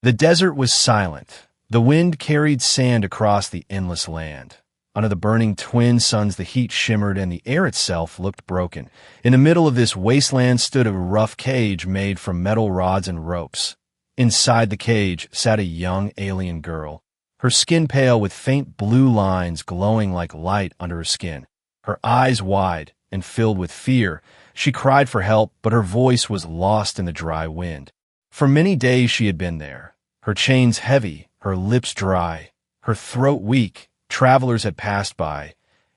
The desert was silent. The wind carried sand across the endless land. Under the burning twin suns the heat shimmered and the air itself looked broken. In the middle of this wasteland stood a rough cage made from metal rods and ropes. Inside the cage sat a young alien girl, her skin pale with faint blue lines glowing like light under her skin. Her eyes wide and filled with fear, she cried for help, but her voice was lost in the dry wind. For many days she had been there, her chains heavy, her lips dry, her throat weak. Travelers had passed by,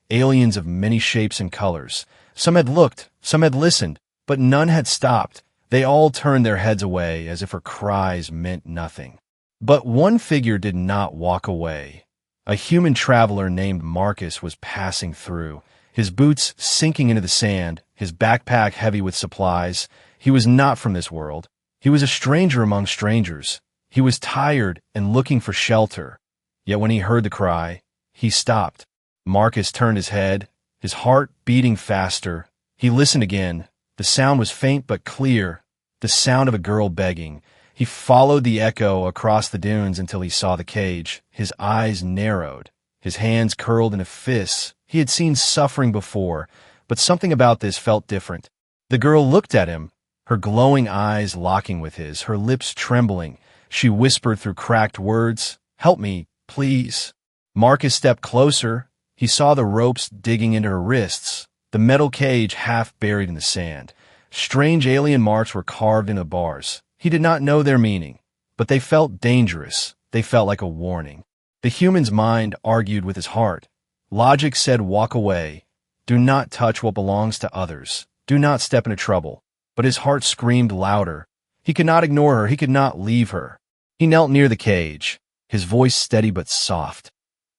aliens of many shapes and colors. Some had looked, some had listened, but none had stopped. They all turned their heads away as if her cries meant nothing. But one figure did not walk away. A human traveler named Marcus was passing through, his boots sinking into the sand, his backpack heavy with supplies. He was not from this world. He was a stranger among strangers. He was tired and looking for shelter. Yet when he heard the cry, he stopped. Marcus turned his head, his heart beating faster. He listened again. The sound was faint but clear, the sound of a girl begging. He followed the echo across the dunes until he saw the cage. His eyes narrowed, his hands curled into fists. He had seen suffering before, but something about this felt different. The girl looked at him, her glowing eyes locking with his, her lips trembling. She whispered through cracked words, "Help me, please." Marcus stepped closer. He saw the ropes digging into her wrists, the metal cage half buried in the sand. Strange alien marks were carved into bars. He did not know their meaning, but they felt dangerous. They felt like a warning. The human's mind argued with his heart. Logic said, walk away. Do not touch what belongs to others. Do not step into trouble. But his heart screamed louder. He could not ignore her. He could not leave her. He knelt near the cage, his voice steady but soft.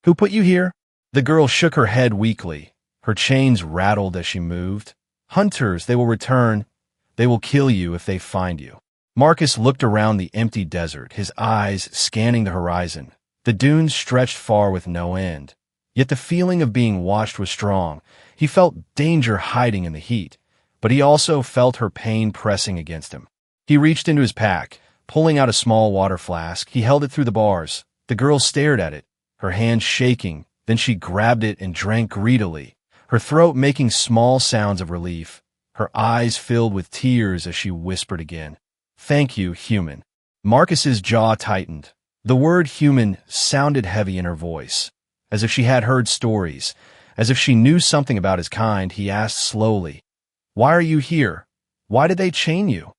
"Who put you here?" The girl shook her head weakly. Her chains rattled as she moved. "Hunters, they will return. They will kill you if they find you." Marcus looked around the empty desert, his eyes scanning the horizon. The dunes stretched far with no end. Yet the feeling of being watched was strong. He felt danger hiding in the heat, but he also felt her pain pressing against him. He reached into his pack, pulling out a small water flask. He held it through the bars. The girl stared at it, her hands shaking. Then she grabbed it and drank greedily, her throat making small sounds of relief. Her eyes filled with tears as she whispered again, "Thank you, human." Marcus's jaw tightened. The word human sounded heavy in her voice, as if she had heard stories, as if she knew something about his kind. He asked slowly, "Why are you here? Why did they chain you?"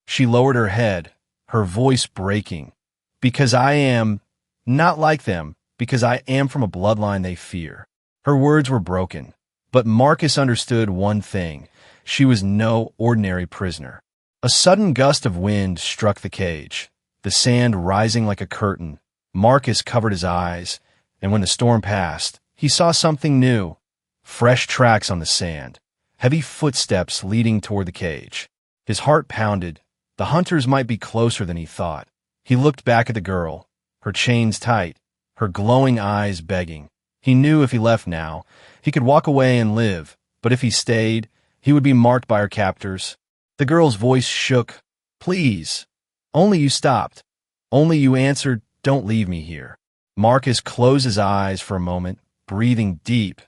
She lowered her head, her voice breaking. "Because I am not like them. Because I am from a bloodline they fear." Her words were broken, but Marcus understood one thing. She was no ordinary prisoner. A sudden gust of wind struck the cage, the sand rising like a curtain. Marcus covered his eyes, and when the storm passed, he saw something new. Fresh tracks on the sand, heavy footsteps leading toward the cage. His heart pounded. The hunters might be closer than he thought. He looked back at the girl, her chains tight, her glowing eyes begging. He knew if he left now, he could walk away and live, but if he stayed, he would be marked by her captors. The girl's voice shook. "Please. Only you stopped. Only you answered, 'Don't leave me here.'" Marcus closed his eyes for a moment, breathing deep.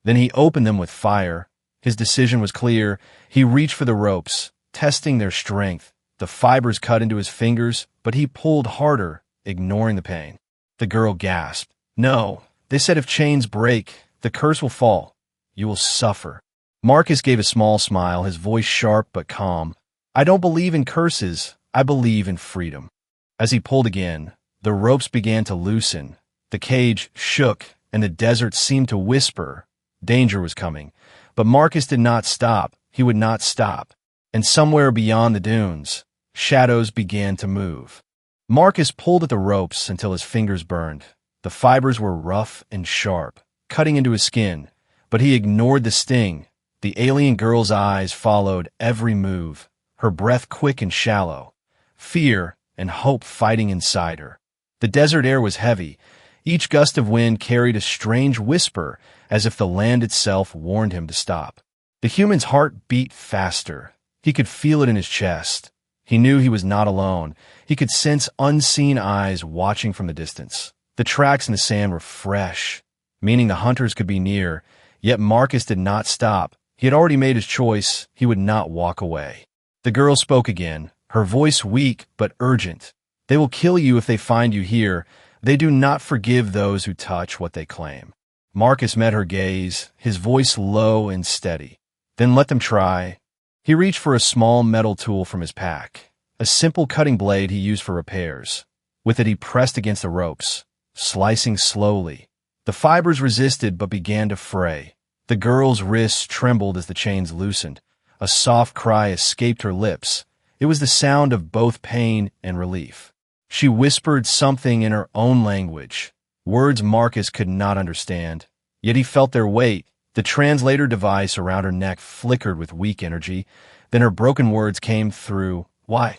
Then he opened them with fire. His decision was clear. He reached for the ropes, testing their strength. The fibers cut into his fingers, but he pulled harder, ignoring the pain. The girl gasped. "No, they said if chains break, the curse will fall. You will suffer." Marcus gave a small smile, his voice sharp but calm. "I don't believe in curses. I believe in freedom." As he pulled again, the ropes began to loosen. The cage shook, and the desert seemed to whisper. Danger was coming. But Marcus did not stop. He would not stop. And somewhere beyond the dunes, shadows began to move. Marcus pulled at the ropes until his fingers burned. The fibers were rough and sharp, cutting into his skin, but he ignored the sting. The alien girl's eyes followed every move, her breath quick and shallow, fear and hope fighting inside her. The desert air was heavy. Each gust of wind carried a strange whisper, as if the land itself warned him to stop. The human's heart beat faster. He could feel it in his chest. He knew he was not alone. He could sense unseen eyes watching from the distance. The tracks in the sand were fresh, meaning the hunters could be near, yet Marcus did not stop. He had already made his choice. He would not walk away. The girl spoke again, her voice weak but urgent. They will kill you if they find you here. They do not forgive those who touch what they claim. Marcus met her gaze, his voice low and steady. Then let them try. He reached for a small metal tool from his pack, a simple cutting blade he used for repairs. With it he pressed against the ropes, slicing slowly. The fibers resisted but began to fray. The girl's wrists trembled as the chains loosened. A soft cry escaped her lips. It was the sound of both pain and relief. She whispered something in her own language, words Marcus could not understand. Yet he felt their weight. The translator device around her neck flickered with weak energy. Then her broken words came through. Why?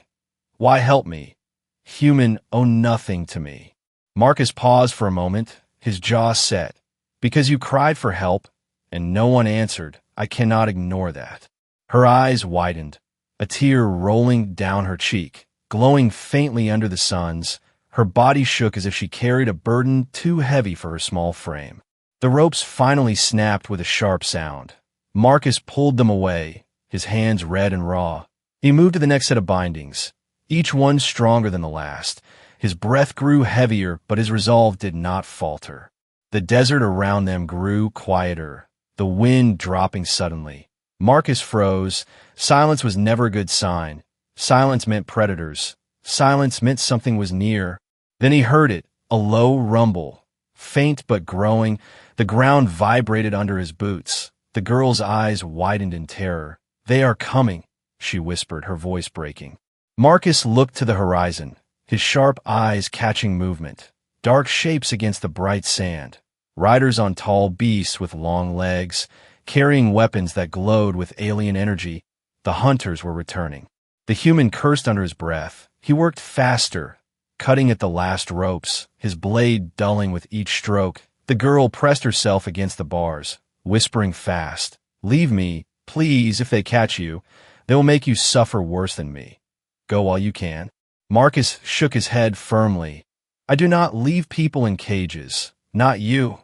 Why help me? Human owe nothing to me. Marcus paused for a moment, his jaw set. Because you cried for help, and no one answered. I cannot ignore that. Her eyes widened, a tear rolling down her cheek, glowing faintly under the sun's. Her body shook as if she carried a burden too heavy for her small frame. The ropes finally snapped with a sharp sound. Marcus pulled them away, his hands red and raw. He moved to the next set of bindings, each one stronger than the last. His breath grew heavier, but his resolve did not falter. The desert around them grew quieter, the wind dropping suddenly. Marcus froze. Silence was never a good sign. Silence meant predators. Silence meant something was near. Then he heard it, a low rumble, faint but growing. The ground vibrated under his boots. The girl's eyes widened in terror. They are coming, she whispered, her voice breaking. Marcus looked to the horizon, his sharp eyes catching movement. Dark shapes against the bright sand. Riders on tall beasts with long legs, carrying weapons that glowed with alien energy. The hunters were returning. The human cursed under his breath. He worked faster, cutting at the last ropes, his blade dulling with each stroke. The girl pressed herself against the bars, whispering fast, "Leave me, please, if they catch you. They will make you suffer worse than me. Go while you can." Marcus shook his head firmly. "I do not leave people in cages. Not you.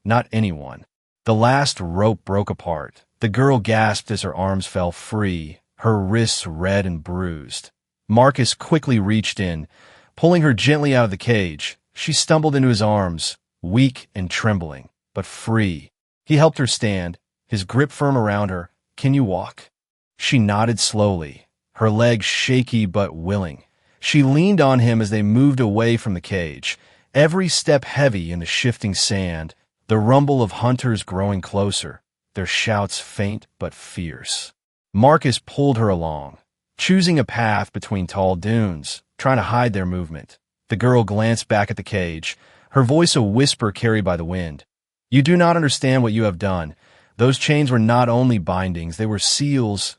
Not anyone." The last rope broke apart. The girl gasped as her arms fell free, her wrists red and bruised. Marcus quickly reached in, pulling her gently out of the cage. She stumbled into his arms, weak and trembling, but free. He helped her stand, his grip firm around her. "Can you walk?" She nodded slowly, her legs shaky but willing. She leaned on him as they moved away from the cage, every step heavy in the shifting sand, the rumble of hunters growing closer, their shouts faint but fierce. Marcus pulled her along, choosing a path between tall dunes, trying to hide their movement. The girl glanced back at the cage, her voice a whisper carried by the wind. "You do not understand what you have done. Those chains were not only bindings, they were seals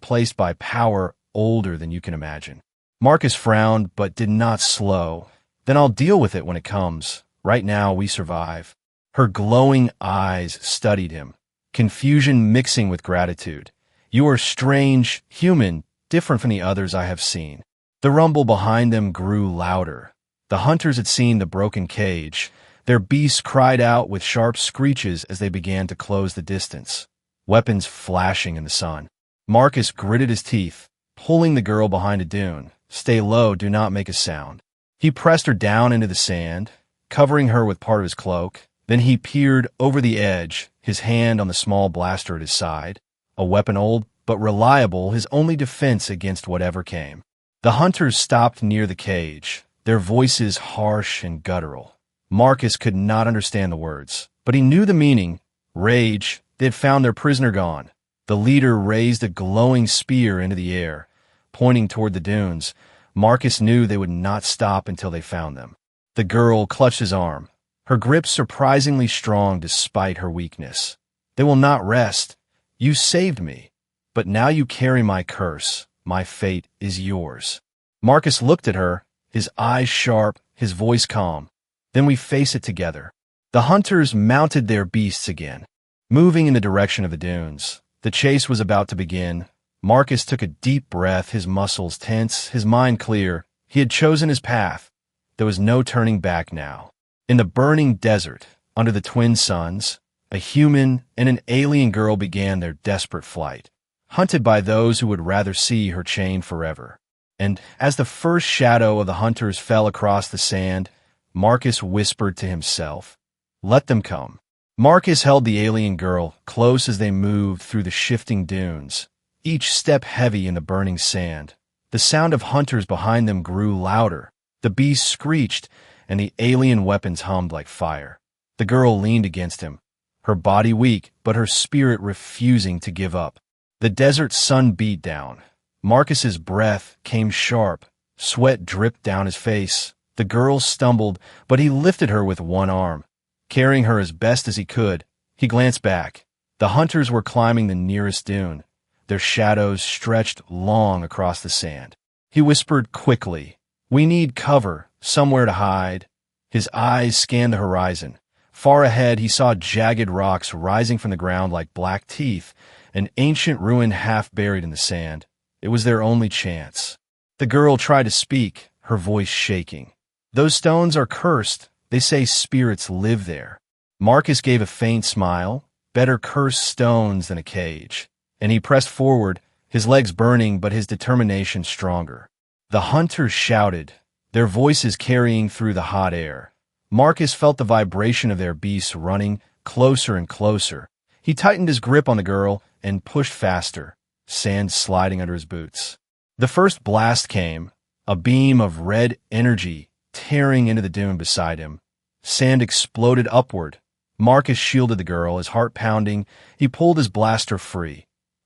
placed by power older than you can imagine." Marcus frowned, but did not slow. "Then I'll deal with it when it comes. Right now, we survive." Her glowing eyes studied him, confusion mixing with gratitude. "You are strange, human, different from the others I have seen." The rumble behind them grew louder. The hunters had seen the broken cage. Their beasts cried out with sharp screeches as they began to close the distance, weapons flashing in the sun. Marcus gritted his teeth, pulling the girl behind a dune. "Stay low, do not make a sound." He pressed her down into the sand, covering her with part of his cloak. Then he peered over the edge, his hand on the small blaster at his side, a weapon old but reliable, his only defense against whatever came. The hunters stopped near the cage, their voices harsh and guttural. Marcus could not understand the words, but he knew the meaning. Rage. They had found their prisoner gone. The leader raised a glowing spear into the air, pointing toward the dunes. Marcus knew they would not stop until they found them. The girl clutched his arm, her grip surprisingly strong despite her weakness. "They will not rest. You saved me, but now you carry my curse. My fate is yours." Marcus looked at her, his eyes sharp, his voice calm. "Then we face it together." The hunters mounted their beasts again, moving in the direction of the dunes. The chase was about to begin. Marcus took a deep breath, his muscles tense, his mind clear. He had chosen his path. There was no turning back now. In the burning desert, under the twin suns, a human and an alien girl began their desperate flight, hunted by those who would rather see her chained forever. And as the first shadow of the hunters fell across the sand, Marcus whispered to himself, "Let them come." Marcus held the alien girl close as they moved through the shifting dunes, each step heavy in the burning sand. The sound of hunters behind them grew louder. The beasts screeched, and the alien weapons hummed like fire. The girl leaned against him, her body weak, but her spirit refusing to give up. The desert sun beat down. Marcus's breath came sharp. Sweat dripped down his face. The girl stumbled, but he lifted her with one arm. Carrying her as best as he could, he glanced back. The hunters were climbing the nearest dune. Their shadows stretched long across the sand. He whispered quickly, "We need cover, somewhere to hide." His eyes scanned the horizon. Far ahead, he saw jagged rocks rising from the ground like black teeth, an ancient ruin half buried in the sand. It was their only chance. The girl tried to speak, her voice shaking. "Those stones are cursed. They say spirits live there." Marcus gave a faint smile. Better cursed stones than a cage. And he pressed forward, his legs burning but his determination stronger. The hunters shouted, their voices carrying through the hot air. Marcus felt the vibration of their beasts running closer and closer. He tightened his grip on the girl and pushed faster, sand sliding under his boots. The first blast came, a beam of red energy tearing into the dune beside him. Sand exploded upward. Marcus shielded the girl, his heart pounding. He pulled his blaster free.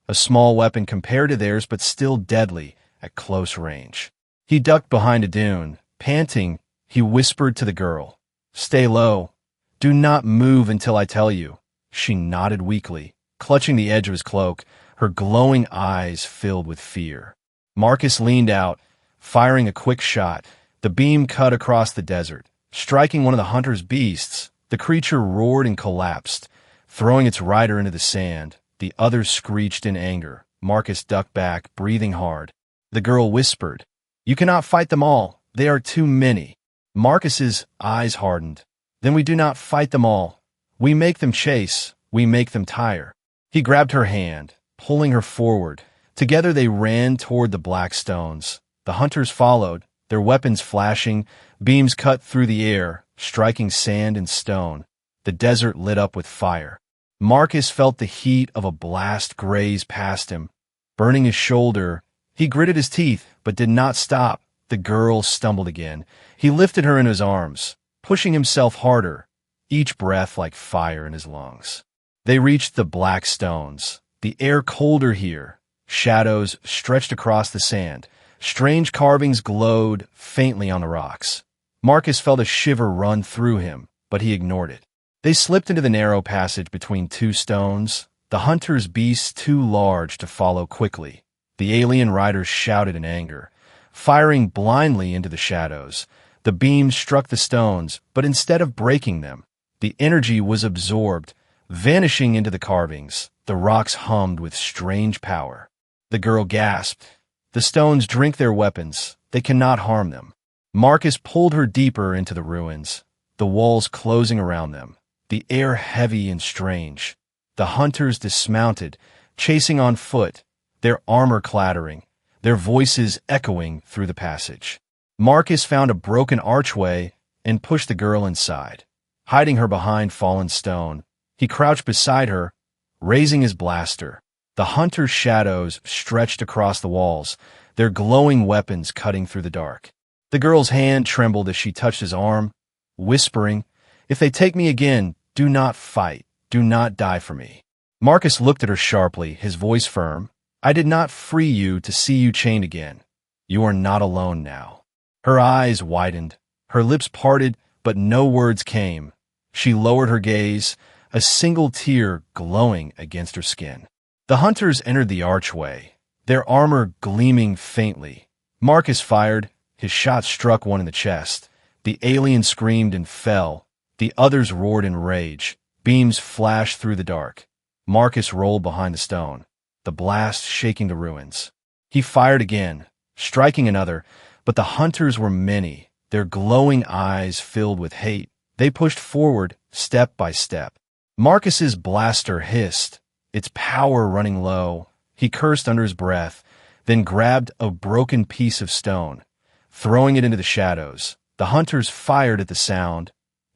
A small weapon compared to theirs, but still deadly at close range. He ducked behind a dune. Panting, he whispered to the girl, "Stay low. Do not move until I tell you." She nodded weakly, clutching the edge of his cloak, her glowing eyes filled with fear. Marcus leaned out, firing a quick shot. The beam cut across the desert, striking one of the hunter's beasts. The creature roared and collapsed, throwing its rider into the sand. The others screeched in anger. Marcus ducked back, breathing hard. The girl whispered, "You cannot fight them all. They are too many." Marcus's eyes hardened. "Then we do not fight them all. We make them chase. We make them tire." He grabbed her hand, pulling her forward. Together they ran toward the black stones. The hunters followed, their weapons flashing. Beams cut through the air, striking sand and stone. The desert lit up with fire. Marcus felt the heat of a blast graze past him, burning his shoulder. He gritted his teeth, but did not stop. The girl stumbled again. He lifted her in his arms, pushing himself harder, each breath like fire in his lungs. They reached the black stones, the air colder here. Shadows stretched across the sand. Strange carvings glowed faintly on the rocks. Marcus felt a shiver run through him, but he ignored it. They slipped into the narrow passage between two stones, the hunter's beasts too large to follow quickly. The alien riders shouted in anger, firing blindly into the shadows. The beams struck the stones, but instead of breaking them, the energy was absorbed, vanishing into the carvings. The rocks hummed with strange power. The girl gasped. "The stones drink their weapons. They cannot harm them." Marcus pulled her deeper into the ruins, the walls closing around them, the air heavy and strange. The hunters dismounted, chasing on foot, their armor clattering, their voices echoing through the passage. Marcus found a broken archway and pushed the girl inside. Hiding her behind fallen stone, he crouched beside her, raising his blaster. The hunter's shadows stretched across the walls, their glowing weapons cutting through the dark. The girl's hand trembled as she touched his arm, whispering, "If they take me again, do not fight. Do not die for me." Marcus looked at her sharply, his voice firm. "I did not free you to see you chained again. You are not alone now." Her eyes widened, her lips parted, but no words came. She lowered her gaze, a single tear glowing against her skin. The hunters entered the archway, their armor gleaming faintly. Marcus fired. His shot struck one in the chest. The alien screamed and fell. The others roared in rage. Beams flashed through the dark. Marcus rolled behind the stone. the blast shaking the ruins. He fired again, striking another, but the hunters were many, their glowing eyes filled with hate. They pushed forward, step by step. Marcus's blaster hissed, its power running low. He cursed under his breath, then grabbed a broken piece of stone, throwing it into the shadows. The hunters fired at the sound,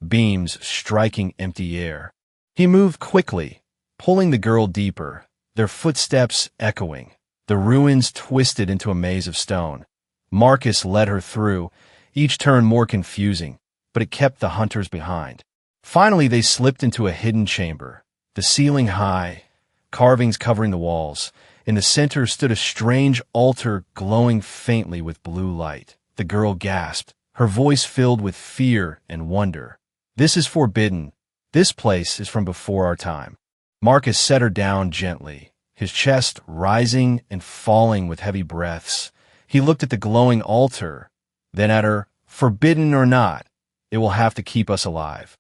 beams striking empty air. He moved quickly, pulling the girl deeper, their footsteps echoing. The ruins twisted into a maze of stone. Marcus led her through, each turn more confusing, but it kept the hunters behind. Finally, they slipped into a hidden chamber, the ceiling high, carvings covering the walls. In the center stood a strange altar glowing faintly with blue light. The girl gasped, her voice filled with fear and wonder. "This is forbidden. This place is from before our time." Marcus set her down gently, his chest rising and falling with heavy breaths. He looked at the glowing altar, then at her. "Forbidden or not, it will have to keep us alive."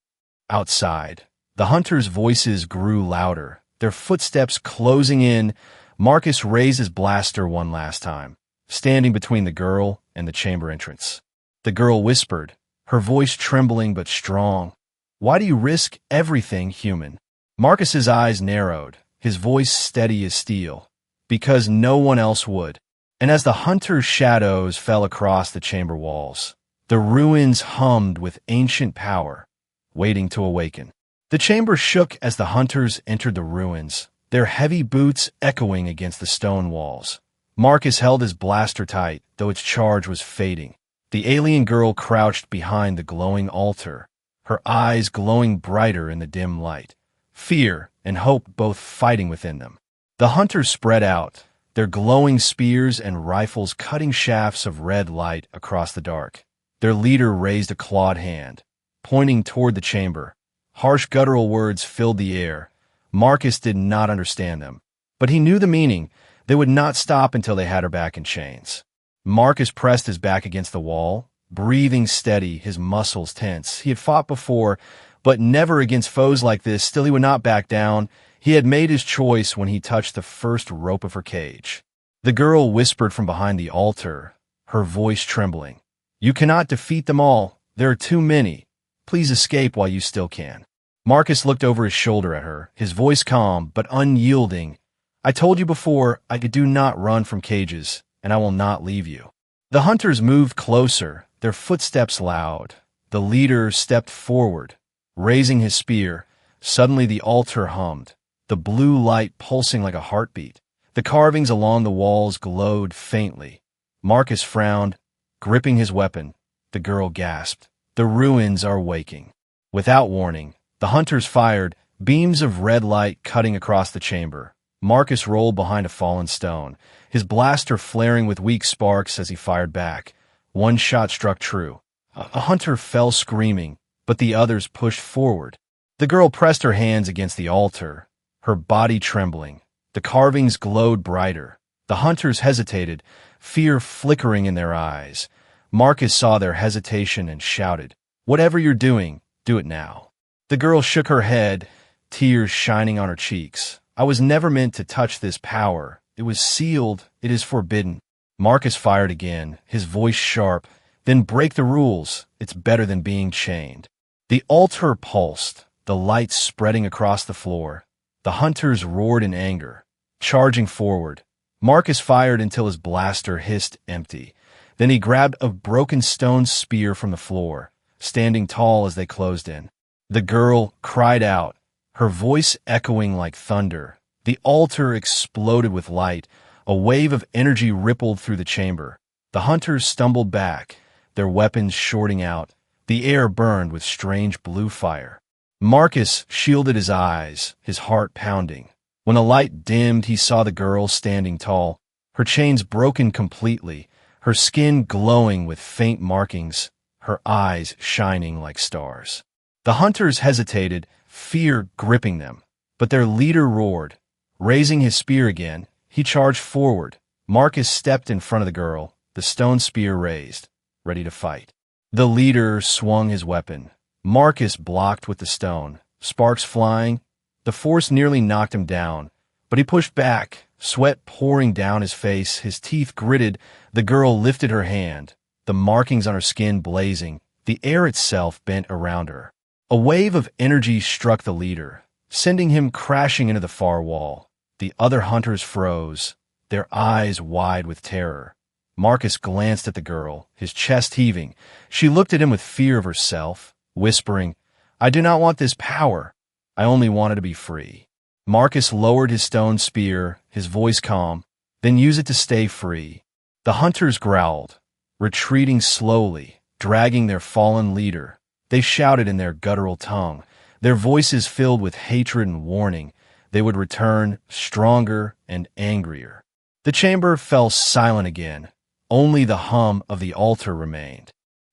Outside, the hunters' voices grew louder, their footsteps closing in. Marcus raised his blaster one last time, standing between the girl and the chamber entrance. The girl whispered, her voice trembling but strong, "Why do you risk everything, human?" Marcus's eyes narrowed, his voice steady as steel. "Because no one else would." And as the hunters' shadows fell across the chamber walls, the ruins hummed with ancient power, waiting to awaken. The chamber shook as the hunters entered the ruins, their heavy boots echoing against the stone walls. Marcus held his blaster tight, though its charge was fading. The alien girl crouched behind the glowing altar, her eyes glowing brighter in the dim light, fear and hope both fighting within them. The hunters spread out, their glowing spears and rifles cutting shafts of red light across the dark. Their leader raised a clawed hand, pointing toward the chamber. Harsh guttural words filled the air. Marcus did not understand them, but he knew the meaning. They would not stop until they had her back in chains. Marcus pressed his back against the wall, breathing steady, his muscles tense. He had fought before, but never against foes like this. Still, he would not back down. He had made his choice when he touched the first rope of her cage. The girl whispered from behind the altar, her voice trembling, "You cannot defeat them all. There are too many. Please escape while you still can." Marcus looked over his shoulder at her, his voice calm but unyielding. "I told you before, I do not run from cages, and I will not leave you." The hunters moved closer, their footsteps loud. The leader stepped forward, raising his spear. Suddenly the altar hummed, the blue light pulsing like a heartbeat. The carvings along the walls glowed faintly. Marcus frowned, gripping his weapon. The girl gasped, "The ruins are waking." Without warning, the hunters fired, beams of red light cutting across the chamber. Marcus rolled behind a fallen stone, his blaster flaring with weak sparks as he fired back. One shot struck true. A hunter fell screaming, but the others pushed forward. The girl pressed her hands against the altar, her body trembling. The carvings glowed brighter. The hunters hesitated, fear flickering in their eyes. Marcus saw their hesitation and shouted, "Whatever you're doing, do it now." The girl shook her head, tears shining on her cheeks. "I was never meant to touch this power. It was sealed. It is forbidden." Marcus fired again, his voice sharp. "Then break the rules. It's better than being chained." The altar pulsed, the light spreading across the floor. The hunters roared in anger, charging forward. Marcus fired until his blaster hissed empty. Then he grabbed a broken stone spear from the floor, standing tall as they closed in. The girl cried out, her voice echoing like thunder. The altar exploded with light. A wave of energy rippled through the chamber. The hunters stumbled back, their weapons shorting out. The air burned with strange blue fire. Marcus shielded his eyes, his heart pounding. When the light dimmed, he saw the girl standing tall, her chains broken completely, her skin glowing with faint markings, her eyes shining like stars. The hunters hesitated, fear gripping them, but their leader roared. Raising his spear again, he charged forward. Marcus stepped in front of the girl, the stone spear raised, ready to fight. The leader swung his weapon. Marcus blocked with the stone, sparks flying. The force nearly knocked him down, but he pushed back, sweat pouring down his face, his teeth gritted. The girl lifted her hand, the markings on her skin blazing, the air itself bent around her. A wave of energy struck the leader, sending him crashing into the far wall. The other hunters froze, their eyes wide with terror. Marcus glanced at the girl, his chest heaving. She looked at him with fear of herself, whispering, "I do not want this power. I only wanted to be free." Marcus lowered his stone spear, his voice calm, "Then use it to stay free." The hunters growled, retreating slowly, dragging their fallen leader. They shouted in their guttural tongue, their voices filled with hatred and warning. They would return, stronger and angrier. The chamber fell silent again. Only the hum of the altar remained.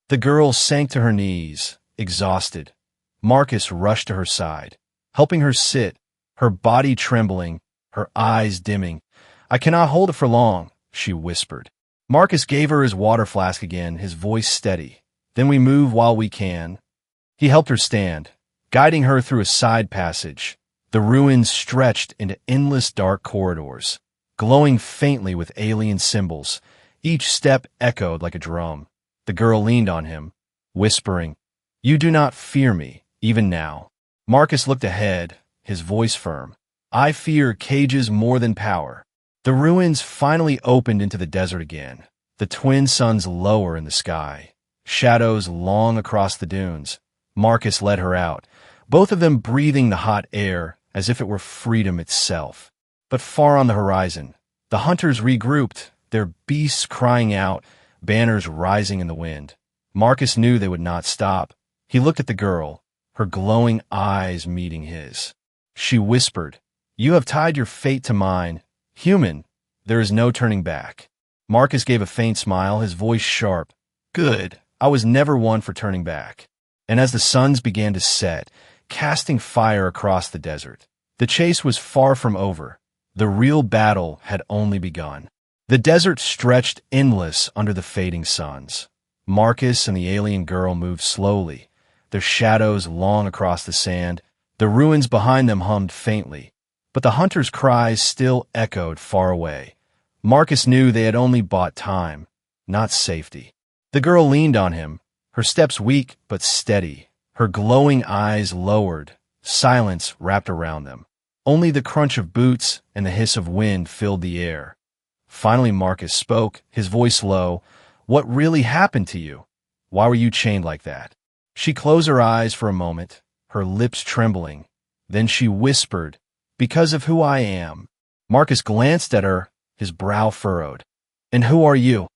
The girl sank to her knees, exhausted. Marcus rushed to her side, helping her sit, her body trembling, her eyes dimming. "I cannot hold it for long," she whispered. Marcus gave her his water flask again, his voice steady. "Then we move while we can." He helped her stand, guiding her through a side passage. The ruins stretched into endless dark corridors, glowing faintly with alien symbols. Each step echoed like a drum. The girl leaned on him, whispering, "You do not fear me, even now." Marcus looked ahead, his voice firm. "I fear cages more than power." The ruins finally opened into the desert again, the twin suns lower in the sky, shadows long across the dunes. Marcus led her out, both of them breathing the hot air as if it were freedom itself. But far on the horizon, the hunters regrouped, their beasts crying out, banners rising in the wind. Marcus knew they would not stop. He looked at the girl, her glowing eyes meeting his. She whispered, "You have tied your fate to mine. Human, there is no turning back." Marcus gave a faint smile, his voice sharp. "Good, I was never one for turning back." And as the suns began to set, casting fire across the desert, the chase was far from over. The real battle had only begun. The desert stretched endless under the fading suns. Marcus and the alien girl moved slowly, their shadows long across the sand. The ruins behind them hummed faintly, but the hunters' cries still echoed far away. Marcus knew they had only bought time, not safety. The girl leaned on him, her steps weak but steady, her glowing eyes lowered. Silence wrapped around them. Only the crunch of boots and the hiss of wind filled the air. Finally Marcus spoke, his voice low. "What really happened to you? Why were you chained like that?" She closed her eyes for a moment, her lips trembling. Then she whispered, "Because of who I am." Marcus glanced at her, his brow furrowed. "And who are you?"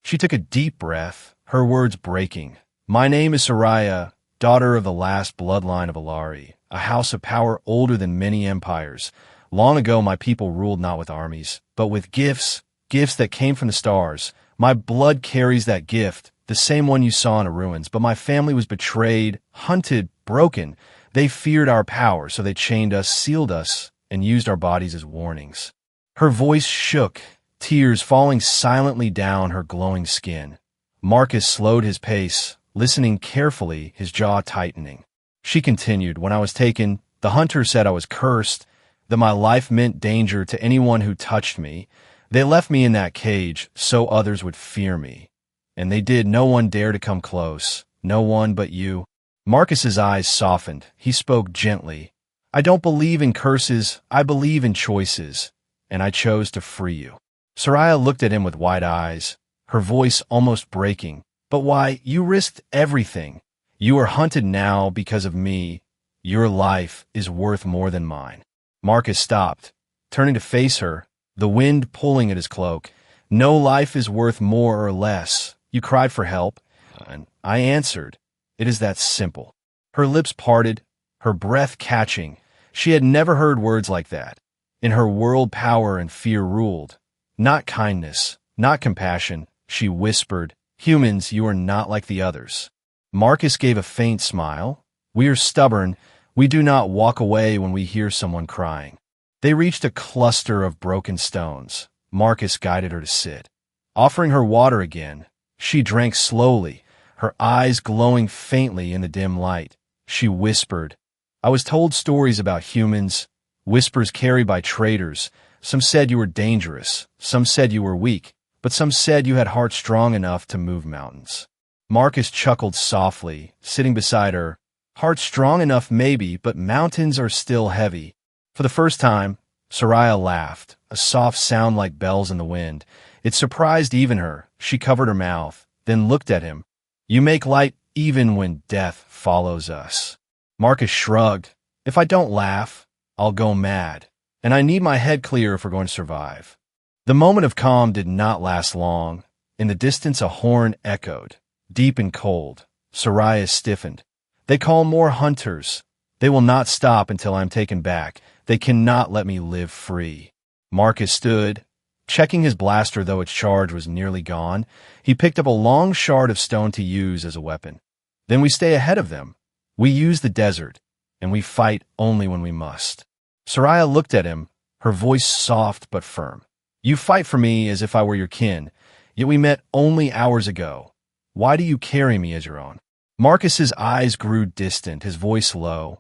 She took a deep breath, her words breaking. "My name is Soraya, daughter of the last bloodline of Alari, a house of power older than many empires. Long ago my people ruled not with armies, but with gifts, gifts that came from the stars. My blood carries that gift, the same one you saw in the ruins, but my family was betrayed, hunted, broken. They feared our power, so they chained us, sealed us, and used our bodies as warnings." Her voice shook, tears falling silently down her glowing skin. Marcus slowed his pace, listening carefully, his jaw tightening. She continued, "When I was taken, the hunter said I was cursed, that my life meant danger to anyone who touched me. They left me in that cage so others would fear me. And they did. No one dared to come close. No one but you." Marcus's eyes softened. He spoke gently. "I don't believe in curses. I believe in choices. And I chose to free you." Soraya looked at him with wide eyes, her voice almost breaking. "But why? You risked everything. You are hunted now because of me. Your life is worth more than mine." Marcus stopped, turning to face her, the wind pulling at his cloak. "No life is worth more or less. You cried for help, and I answered. It is that simple." Her lips parted, her breath catching. She had never heard words like that. In her world, power and fear ruled. Not kindness, not compassion. She whispered, "Humans, you are not like the others." Marcus gave a faint smile. "We are stubborn. We do not walk away when we hear someone crying." They reached a cluster of broken stones. Marcus guided her to sit. Offering her water again, she drank slowly, her eyes glowing faintly in the dim light. She whispered, "I was told stories about humans, whispers carried by traders, Some said you were dangerous. Some said you were weak. But some said you had heart strong enough to move mountains. Marcus chuckled softly, sitting beside her. Heart strong enough maybe, but mountains are still heavy. For the first time, Soraya laughed, a soft sound like bells in the wind. It surprised even her. She covered her mouth, then looked at him. You make light even when death follows us. Marcus shrugged. If I don't laugh, I'll go mad. And I need my head clear if we're going to survive. The moment of calm did not last long. In the distance a horn echoed, deep and cold. Soraya stiffened. They call more hunters. They will not stop until I'm taken back. They cannot let me live free. Marcus stood, checking his blaster though its charge was nearly gone. He picked up a long shard of stone to use as a weapon. Then we stay ahead of them. We use the desert, and we fight only when we must. Soraya looked at him, her voice soft but firm. You fight for me as if I were your kin, yet we met only hours ago. Why do you carry me as your own? Marcus's eyes grew distant, his voice low.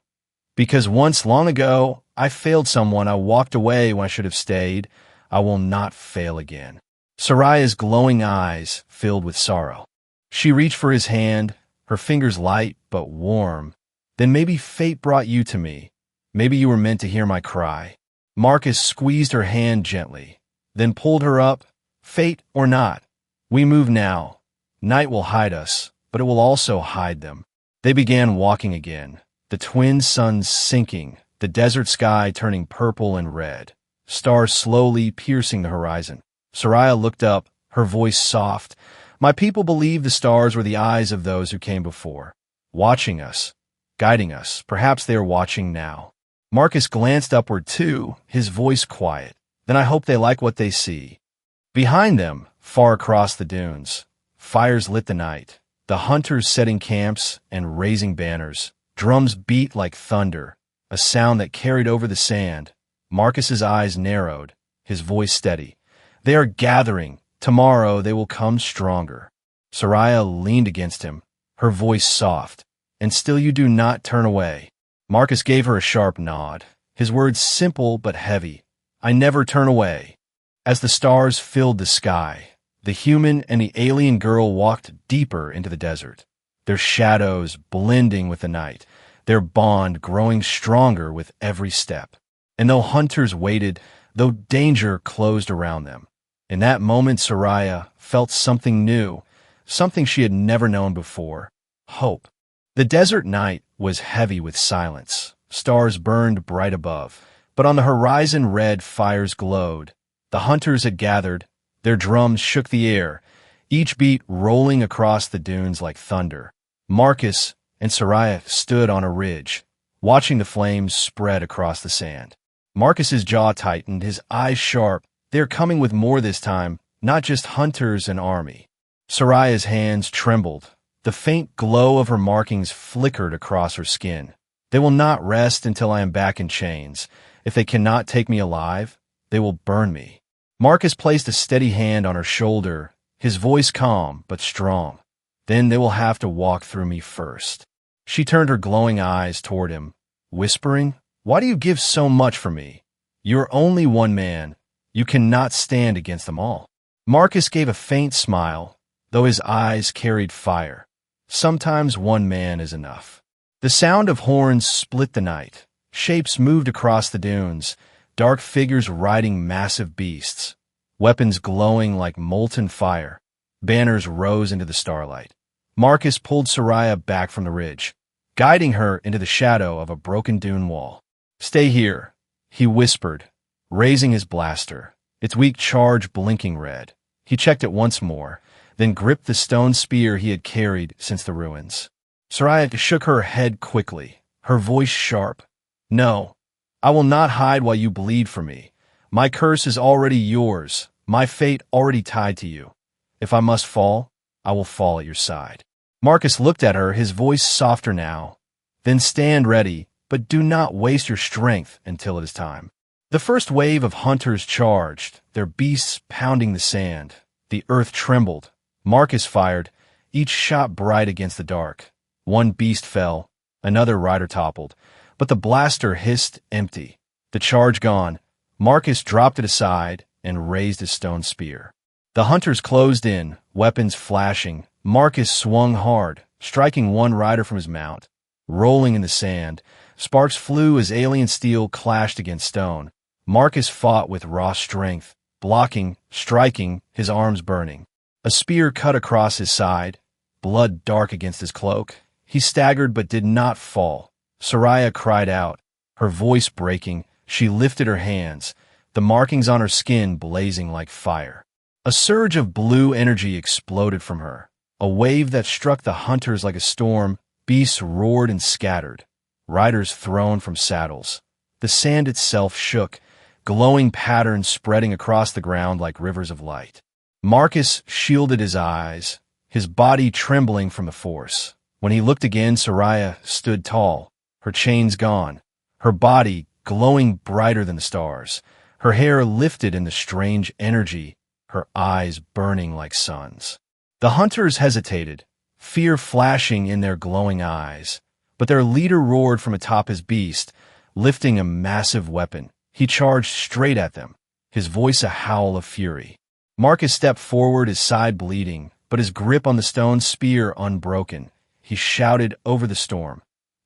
Because once long ago, I failed someone. I walked away when I should have stayed. I will not fail again. Soraya's glowing eyes filled with sorrow. She reached for his hand, her fingers light but warm. Then maybe fate brought you to me. Maybe you were meant to hear my cry. Marcus squeezed her hand gently, then pulled her up. Fate or not, we move now. Night will hide us, but it will also hide them. They began walking again, the twin suns sinking, the desert sky turning purple and red, stars slowly piercing the horizon. Soraya looked up, her voice soft. My people believe the stars were the eyes of those who came before, watching us, guiding us. Perhaps they are watching now. Marcus glanced upward too, his voice quiet. Then I hope they like what they see. Behind them, far across the dunes, fires lit the night, the hunters setting camps and raising banners. Drums beat like thunder, a sound that carried over the sand. Marcus's eyes narrowed, his voice steady. They are gathering. Tomorrow they will come stronger. Soraya leaned against him, her voice soft. And still you do not turn away. Marcus gave her a sharp nod, his words simple but heavy. I never turn away. As the stars filled the sky, the human and the alien girl walked deeper into the desert, their shadows blending with the night, their bond growing stronger with every step. And though hunters waited, though danger closed around them, in that moment Soraya felt something new, something she had never known before, hope. The desert night was heavy with silence. Stars burned bright above, but on the horizon red fires glowed. The hunters had gathered. Their drums shook the air, each beat rolling across the dunes like thunder. Marcus and Soraya stood on a ridge, watching the flames spread across the sand. Marcus's jaw tightened, his eyes sharp. They're coming with more this time, not just hunters and army. Soraya's hands trembled. The faint glow of her markings flickered across her skin. They will not rest until I am back in chains. If they cannot take me alive, they will burn me. Marcus placed a steady hand on her shoulder, his voice calm but strong. Then they will have to walk through me first. She turned her glowing eyes toward him, whispering, Why do you give so much for me? You are only one man. You cannot stand against them all. Marcus gave a faint smile, though his eyes carried fire. Sometimes one man is enough. The sound of horns split the night. Shapes moved across the dunes, dark figures riding massive beasts, weapons glowing like molten fire. Banners rose into the starlight. Marcus pulled Soraya back from the ridge, guiding her into the shadow of a broken dune wall. Stay here, he whispered, raising his blaster, its weak charge blinking red. He checked it once more, then gripped the stone spear he had carried since the ruins. Soraya shook her head quickly, her voice sharp. No, I will not hide while you bleed for me. My curse is already yours, my fate already tied to you. If I must fall, I will fall at your side. Marcus looked at her, his voice softer now. Then stand ready, but do not waste your strength until it is time. The first wave of hunters charged, their beasts pounding the sand. The earth trembled. Marcus fired, each shot bright against the dark. One beast fell, another rider toppled, but the blaster hissed empty. The charge gone, Marcus dropped it aside and raised his stone spear. The hunters closed in, weapons flashing. Marcus swung hard, striking one rider from his mount. Rolling in the sand, sparks flew as alien steel clashed against stone. Marcus fought with raw strength, blocking, striking, his arms burning. A spear cut across his side, blood dark against his cloak. He staggered but did not fall. Soraya cried out, her voice breaking. She lifted her hands, the markings on her skin blazing like fire. A surge of blue energy exploded from her, a wave that struck the hunters like a storm. Beasts roared and scattered, riders thrown from saddles. The sand itself shook, glowing patterns spreading across the ground like rivers of light. Marcus shielded his eyes, his body trembling from the force. When he looked again, Soraya stood tall, her chains gone, her body glowing brighter than the stars, her hair lifted in the strange energy, her eyes burning like suns. The hunters hesitated, fear flashing in their glowing eyes, but their leader roared from atop his beast, lifting a massive weapon. He charged straight at them, his voice a howl of fury. Marcus stepped forward, his side bleeding, but his grip on the stone spear unbroken. He shouted over the storm,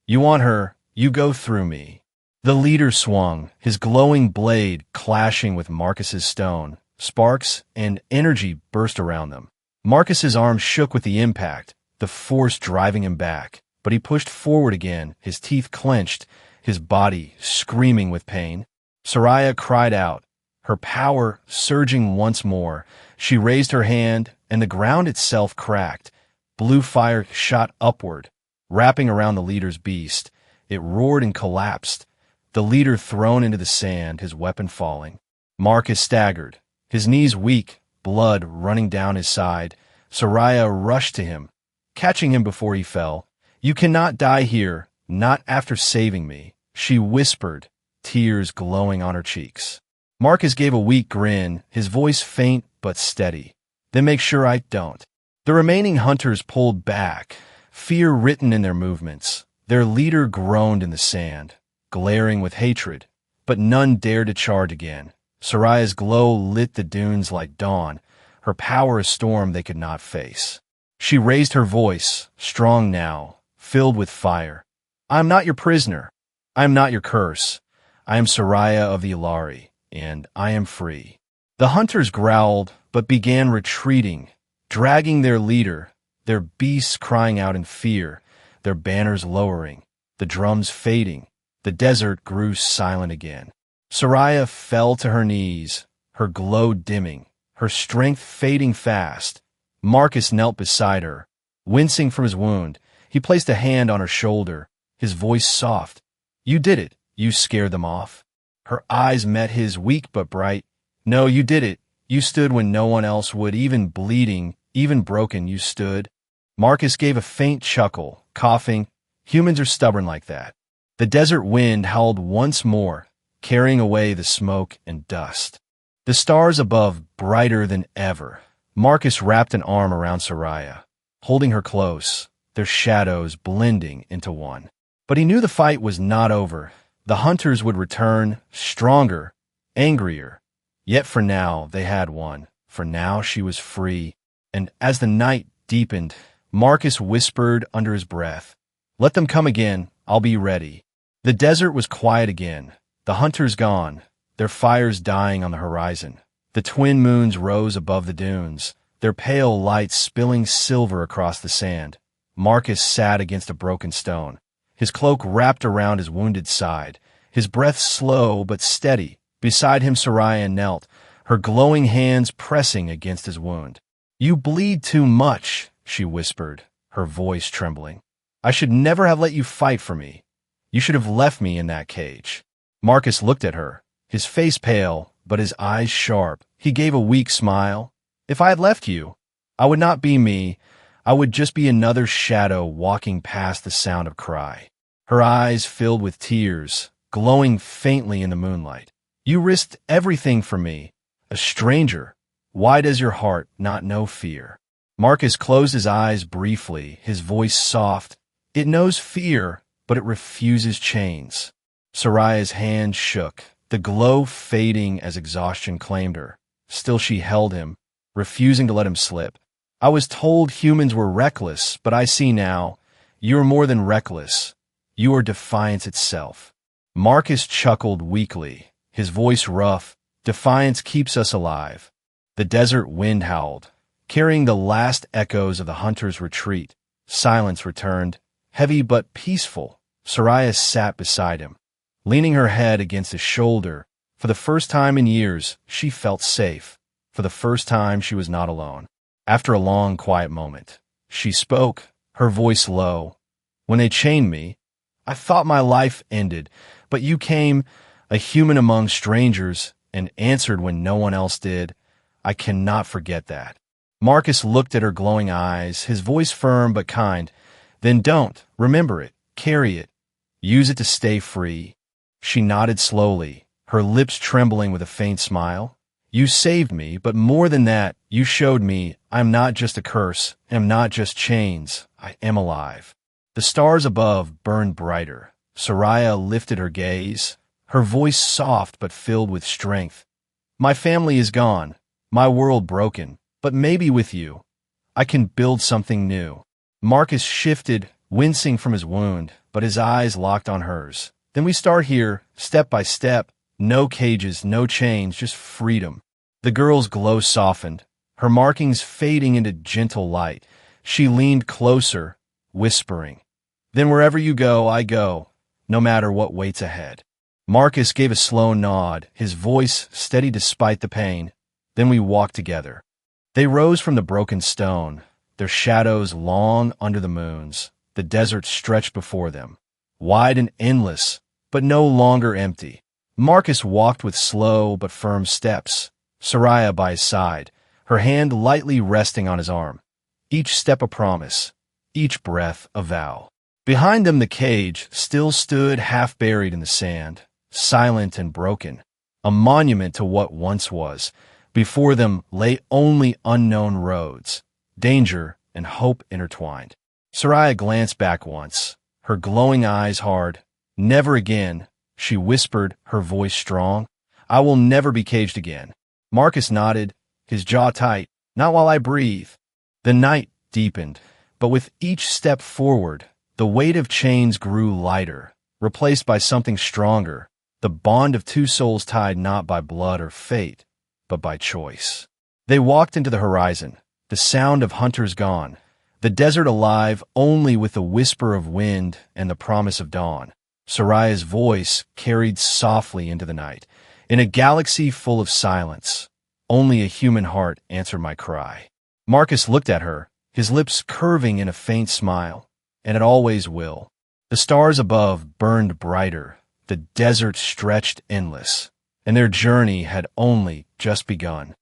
"You want her, you go through me." The leader swung, his glowing blade clashing with Marcus's stone. Sparks and energy burst around them. Marcus's arms shook with the impact, the force driving him back, but he pushed forward again, his teeth clenched, his body screaming with pain. Soraya cried out, her power surging once more. She raised her hand, and the ground itself cracked. Blue fire shot upward, wrapping around the leader's beast. It roared and collapsed, the leader thrown into the sand, his weapon falling. Marcus staggered, his knees weak, blood running down his side. Soraya rushed to him, catching him before he fell. "You cannot die here, not after saving me," she whispered, tears glowing on her cheeks. Marcus gave a weak grin, his voice faint but steady. "Then make sure I don't." The remaining hunters pulled back, fear written in their movements. Their leader groaned in the sand, glaring with hatred, but none dared to charge again. Soraya's glow lit the dunes like dawn, her power a storm they could not face. She raised her voice, strong now, filled with fire. "I am not your prisoner. I am not your curse. I am Soraya of the Ilari, and I am free." The hunters growled, but began retreating, dragging their leader, their beasts crying out in fear, their banners lowering, the drums fading. The desert grew silent again. Soraya fell to her knees, her glow dimming, her strength fading fast. Marcus knelt beside her, wincing from his wound. He placed a hand on her shoulder, his voice soft. "You did it. You scared them off." Her eyes met his, weak but bright. "No, you did it. You stood when no one else would, even bleeding, even broken, you stood." Marcus gave a faint chuckle, coughing. Humans are stubborn like that. The desert wind howled once more, carrying away the smoke and dust. The stars above brighter than ever. Marcus wrapped an arm around Soraya, holding her close, their shadows blending into one. But he knew the fight was not over. The hunters would return, stronger, angrier. Yet for now they had won. For now she was free. And as the night deepened, Marcus whispered under his breath, "Let them come again. I'll be ready." The desert was quiet again. The hunters gone, their fires dying on the horizon. The twin moons rose above the dunes, their pale light spilling silver across the sand. Marcus sat against a broken stone, his cloak wrapped around his wounded side, his breath slow but steady. Beside him Soraya knelt, her glowing hands pressing against his wound. "You bleed too much," she whispered, her voice trembling. "I should never have let you fight for me. You should have left me in that cage." Marcus looked at her, his face pale, but his eyes sharp. He gave a weak smile. "If I had left you, I would not be me. I would just be another shadow walking past the sound of cry." Her eyes filled with tears, glowing faintly in the moonlight. "You risked everything for me, a stranger. Why does your heart not know fear?" Marcus closed his eyes briefly, his voice soft. "It knows fear, but it refuses chains." Soraya's hand shook, the glow fading as exhaustion claimed her. Still she held him, refusing to let him slip. I was told humans were reckless, but I see now, you are more than reckless. You are defiance itself. Marcus chuckled weakly, his voice rough. Defiance keeps us alive. The desert wind howled, carrying the last echoes of the hunter's retreat. Silence returned, heavy but peaceful. Soraya sat beside him, leaning her head against his shoulder. For the first time in years, she felt safe. For the first time, she was not alone. After a long, quiet moment, she spoke, her voice low. When they chained me, I thought my life ended, but you came, a human among strangers, and answered when no one else did. I cannot forget that. Marcus looked at her glowing eyes, his voice firm but kind. Then don't. Remember it. Carry it. Use it to stay free. She nodded slowly, her lips trembling with a faint smile. You saved me, but more than that, you showed me I am not just a curse, I am not just chains, I am alive. The stars above burned brighter. Soraya lifted her gaze, her voice soft but filled with strength. My family is gone, my world broken, but maybe with you, I can build something new. Marcus shifted, wincing from his wound, but his eyes locked on hers. Then we start here, step by step, no cages, no chains, just freedom. The girl's glow softened, her markings fading into gentle light. She leaned closer, whispering, Then wherever you go, I go, no matter what waits ahead. Marcus gave a slow nod, his voice steady despite the pain. Then we walked together. They rose from the broken stone, their shadows long under the moons. The desert stretched before them, wide and endless, but no longer empty. Marcus walked with slow but firm steps, Soraya by his side, her hand lightly resting on his arm. Each step a promise, each breath a vow. Behind them the cage still stood half buried in the sand, silent and broken, a monument to what once was. Before them lay only unknown roads, danger and hope intertwined. Soraya glanced back once, her glowing eyes hard. Never again, she whispered, her voice strong. I will never be caged again. Marcus nodded, his jaw tight. Not while I breathe. The night deepened, but with each step forward, the weight of chains grew lighter, replaced by something stronger, the bond of two souls tied not by blood or fate, but by choice. They walked into the horizon, the sound of hunters gone, the desert alive only with the whisper of wind and the promise of dawn. Soraya's voice carried softly into the night. In a galaxy full of silence, only a human heart answered my cry. Marcus looked at her, his lips curving in a faint smile, and it always will. The stars above burned brighter, the desert stretched endless, and their journey had only just begun.